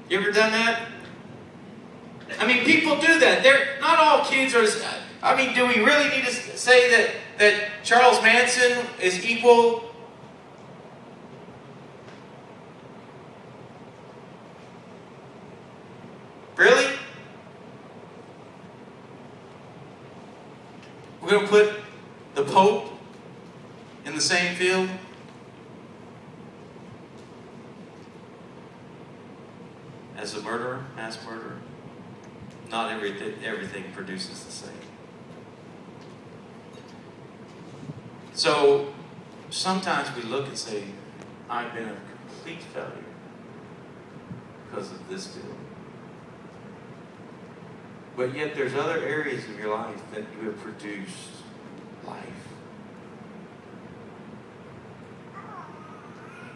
You ever done that? I mean, people do that. Not all kids are... I mean, do we really need to say that Charles Manson is equal? Really? We're going to put the Pope in the same field? As a murderer, mass murderer? Not everything produces the same. So, sometimes we look and say, I've been a complete failure because of this field. But yet there's other areas of your life that you have produced life.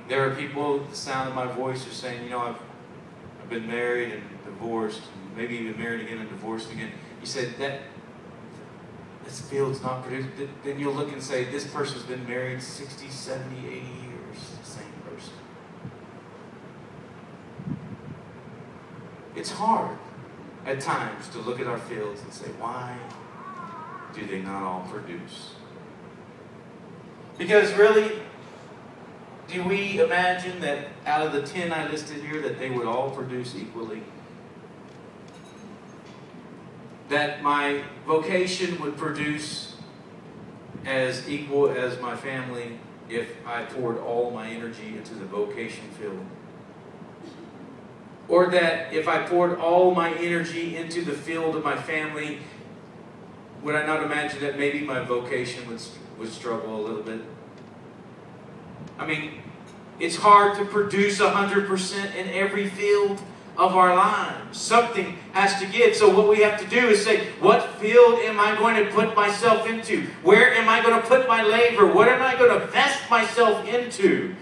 There are people, the sound of my voice, are saying, you know, I've been married and divorced, and maybe even married again and divorced again. You said that this field's not produced. Then you'll look and say, this person's been married 60, 70, 80 years, the same person. It's hard at times to look at our fields and say, why do they not all produce? Because really, do we imagine that out of the 10 I listed here, that they would all produce equally? That my vocation would produce as equal as my family if I poured all my energy into the vocation field? Or that if I poured all my energy into the field of my family, would I not imagine that maybe my vocation would struggle a little bit? I mean, it's hard to produce 100% in every field of our lives. Something has to give. So what we have to do is say, what field am I going to put myself into? Where am I going to put my labor? What am I going to vest myself into?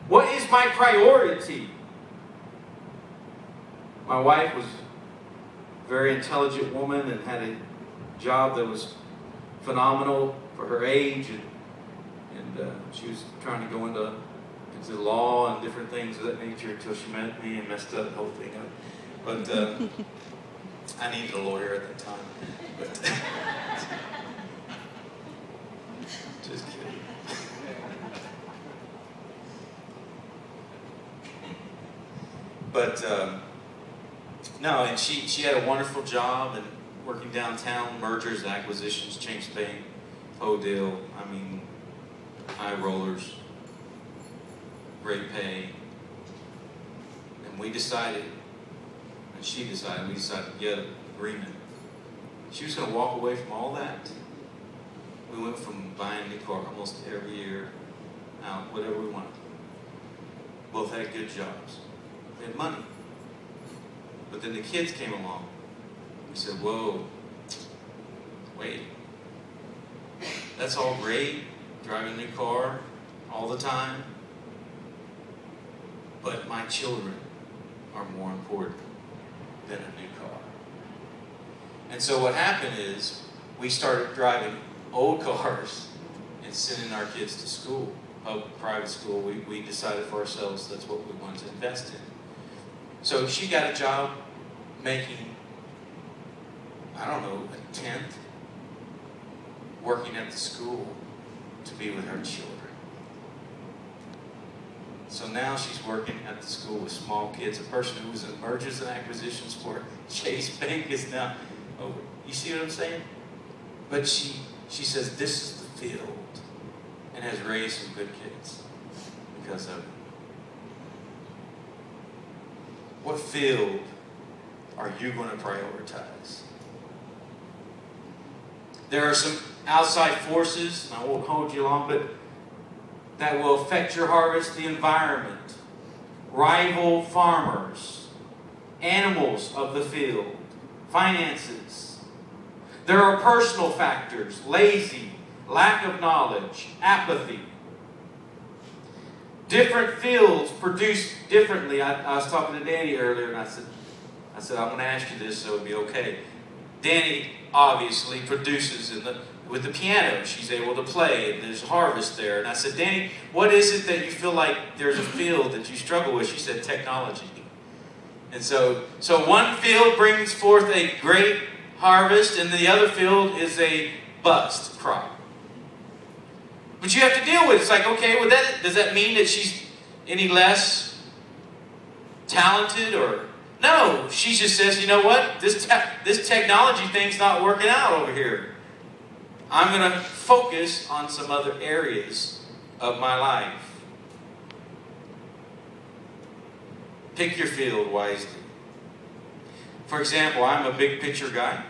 What is my priority? My wife was a very intelligent woman and had a job that was phenomenal for her age, and she was trying to go into law and different things of that nature until she met me and messed up the whole thing up. But I needed a lawyer at that time. But just kidding. But no, and she had a wonderful job and working downtown, mergers, acquisitions, Change Bank, deal. I mean, high rollers, great pay. And we decided, and she decided, we decided to get an agreement. She was going to walk away from all that. We went from buying a new car almost every year, out, whatever we wanted. Both had good jobs. We had money. But then the kids came along. We said, whoa, wait. That's all great, driving a new car all the time. But my children are more important than a new car. And so what happened is, we started driving old cars and sending our kids to school, private school. We decided for ourselves that's what we wanted to invest in. So she got a job making, I don't know, a tenth, working at the school to be with her children. So now she's working at the school with small kids. A person who was in mergers and acquisitions for Chase Bank is now over. You see what I'm saying? But she says this is the field, and has raised some good kids because of it. What field are you going to prioritize? There are some outside forces, and I won't hold you long, but that will affect your harvest: the environment, rival farmers, animals of the field, finances. There are personal factors: lazy, lack of knowledge, apathy. Different fields produce differently. I was talking to Danny earlier, and I said, I'm going to ask you this so it'll be okay. Danny obviously produces with the piano. She's able to play, and there's harvest there. And I said, Danny, what is it that you feel like there's a field that you struggle with? She said, technology. And so one field brings forth a great harvest, and the other field is a bust crop. But you have to deal with it. It's like, okay, well, does that mean that she's any less talented? Or no, she just says, you know what, this technology thing's not working out over here. I'm going to focus on some other areas of my life. Pick your field wisely. For example, I'm a big picture guy.